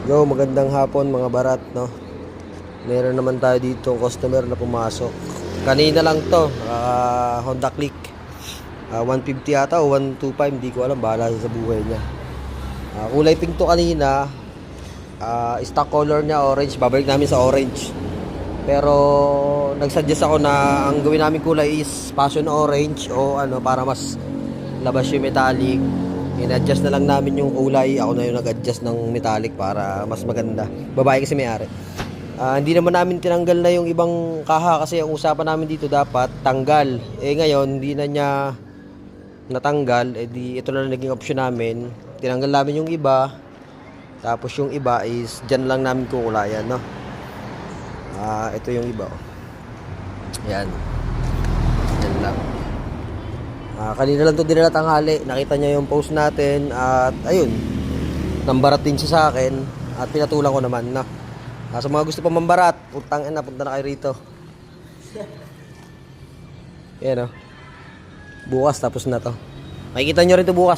Yo, magandang hapon mga barat, no? Meron naman tayo dito customer na pumasok. Kanina lang to, Honda Click. 150 yata o 125, hindi ko alam, bahala sa buhay niya. Kulay pink to kanina. Stock color niya orange, babalik namin sa orange. Pero nagsuggest ako na ang gawin namin kulay is passion orange o ano para mas labas yung metallic. In-adjust na lang namin yung kulay. Ako na yung nag-adjust ng metallic para mas maganda. Babae kasi may-ari. Hindi naman namin tinanggal na yung ibang kaha kasi ang usapan namin dito dapat tanggal. Ngayon hindi na niya natanggal. Di ito na lang naging option namin. Tinanggal namin yung iba. Tapos yung iba is dyan lang namin kukulayan, no? Ito yung iba. Yan. Yan lang. Kanina lang to dinala tanghali. Nakita niya yung post natin at ayun, nambarat din siya sa akin at pinatulang ko naman na. Sa mga gusto pa mambarat, punta na kayo rito. Yan o. Bukas tapos na to. Makikita nyo rin to bukas.